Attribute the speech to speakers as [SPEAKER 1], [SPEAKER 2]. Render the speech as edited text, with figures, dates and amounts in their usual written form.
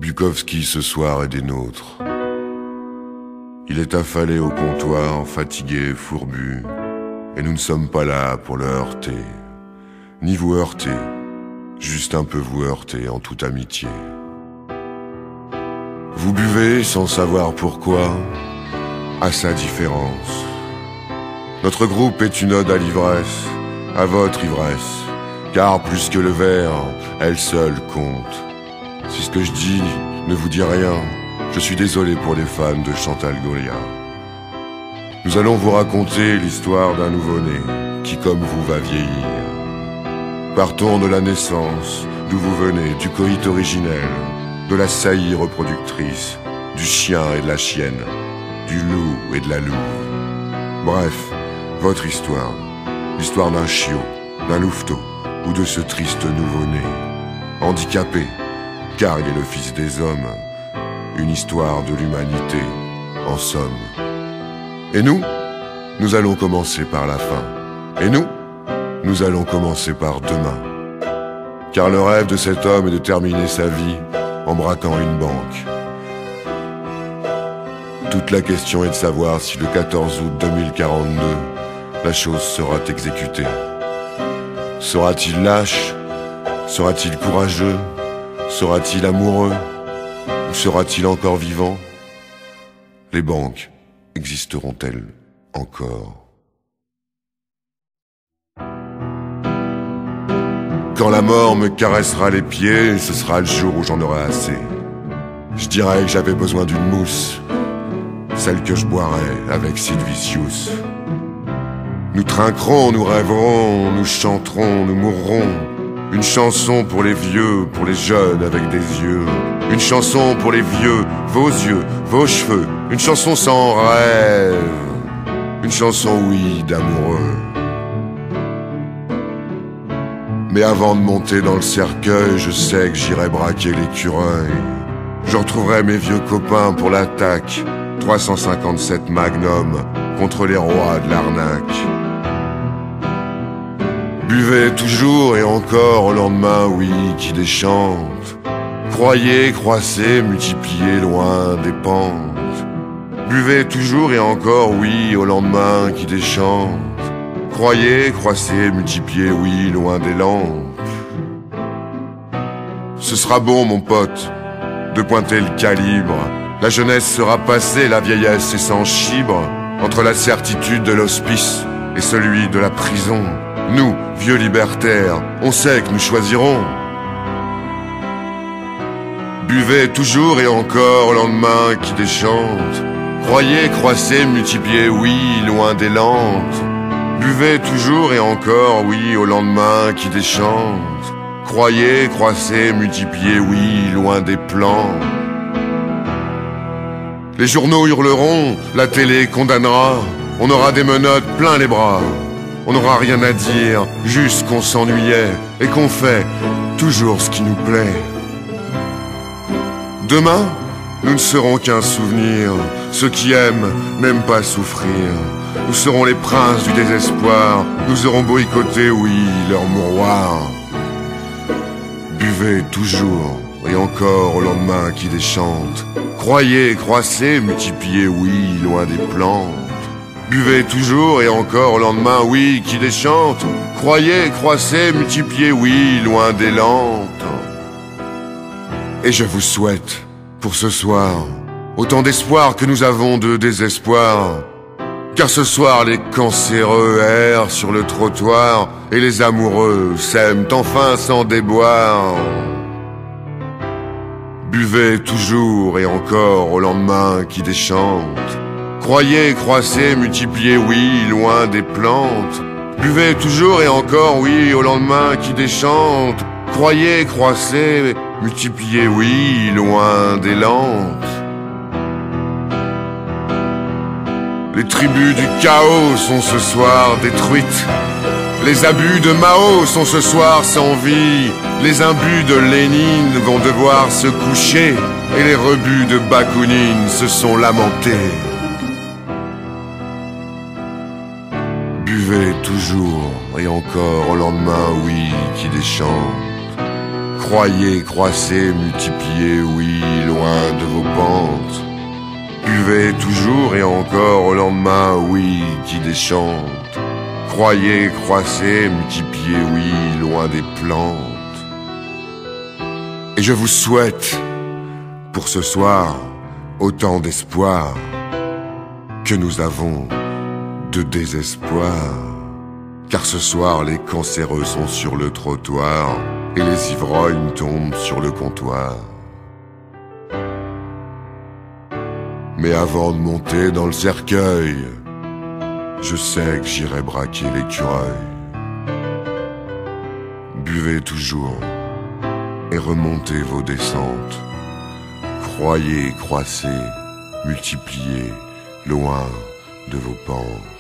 [SPEAKER 1] Bukowski ce soir est des nôtres. Il est affalé au comptoir, fatigué, fourbu, et nous ne sommes pas là pour le heurter. Ni vous heurter, juste un peu vous heurter en toute amitié. Vous buvez sans savoir pourquoi, à sa différence. Notre groupe est une ode à l'ivresse, à votre ivresse, car plus que le verre, elle seule compte. Si ce que je dis ne vous dit rien, je suis désolé pour les fans de Chantal Goya. Nous allons vous raconter l'histoire d'un nouveau-né qui, comme vous, va vieillir. Partons de la naissance, d'où vous venez, du coït originel, de la saillie reproductrice, du chien et de la chienne, du loup et de la louve. Bref, votre histoire, l'histoire d'un chiot, d'un louveteau ou de ce triste nouveau-né, handicapé, car il est le fils des hommes, une histoire de l'humanité, en somme. Et nous allons commencer par la fin. Et nous allons commencer par demain. Car le rêve de cet homme est de terminer sa vie en braquant une banque. Toute la question est de savoir si le 14 août 2042, la chose sera exécutée. Sera-t-il lâche? Sera-t-il courageux? Sera-t-il amoureux? Ou sera-t-il encore vivant? Les banques existeront-elles encore? Quand la mort me caressera les pieds, ce sera le jour où j'en aurai assez. Je dirais que j'avais besoin d'une mousse, celle que je boirais avec Sid Vicious. Nous trinquerons, nous rêverons, nous chanterons, nous mourrons. Une chanson pour les vieux, pour les jeunes avec des yeux. Une chanson pour les vieux, vos yeux, vos cheveux. Une chanson sans rêve. Une chanson, oui, d'amoureux. Mais avant de monter dans le cercueil, je sais que j'irai braquer l'écureuil. Je retrouverai mes vieux copains pour l'attaque. 357 Magnum contre les rois de l'arnaque. Buvez toujours et encore au lendemain, oui, qui déchante. Croyez, croissez, multipliez loin des pentes. Buvez toujours et encore, oui, au lendemain qui déchante. Croyez, croissez, multipliez, oui, loin des lampes. Ce sera bon, mon pote, de pointer le calibre. La jeunesse sera passée, la vieillesse est sans chibre. Entre la certitude de l'hospice et celui de la prison, nous, vieux libertaires, on sait que nous choisirons. Buvez toujours et encore au lendemain qui déchante. Croyez, croissez, multipliez, oui, loin des lentes. Buvez toujours et encore, oui, au lendemain qui déchante. Croyez, croissez, multipliez, oui, loin des plans. Les journaux hurleront, la télé condamnera. On aura des menottes plein les bras. On n'aura rien à dire, juste qu'on s'ennuyait et qu'on fait toujours ce qui nous plaît. Demain, nous ne serons qu'un souvenir. Ceux qui aiment n'aiment pas souffrir. Nous serons les princes du désespoir. Nous aurons boycotté, oui, leur mouroir. Buvez toujours et encore au lendemain qui déchante. Croyez, croissez, multipliez, oui, loin des plantes. Buvez toujours et encore au lendemain, oui, qui déchante. Croyez, croissez, multipliez, oui, loin des lentes. Et je vous souhaite, pour ce soir, autant d'espoir que nous avons de désespoir. Car ce soir, les cancéreux errent sur le trottoir et les amoureux s'aiment enfin sans déboire. Buvez toujours et encore au lendemain qui déchante. Croyez, croissez, multipliez, oui, loin des plantes. Buvez toujours et encore, oui, au lendemain qui déchante. Croyez, croissez, multipliez, oui, loin des lampes. Les tribus du chaos sont ce soir détruites. Les abus de Mao sont ce soir sans vie. Les imbus de Lénine vont devoir se coucher. Et les rebuts de Bakounine se sont lamentés. Buvez toujours et encore au lendemain, oui, qui déchante. Croyez, croissez, multipliez, oui, loin de vos pentes. Buvez toujours et encore au lendemain, oui, qui déchante. Croyez, croissez, multipliez, oui, loin des plantes. Et je vous souhaite, pour ce soir, autant d'espoir que nous avons de désespoir. Car ce soir, les cancéreux sont sur le trottoir et les ivrognes tombent sur le comptoir. Mais avant de monter dans le cercueil, je sais que j'irai braquer l'écureuil. Buvez toujours et remontez vos descentes. Croyez, croissez, multipliez, loin de vos pentes.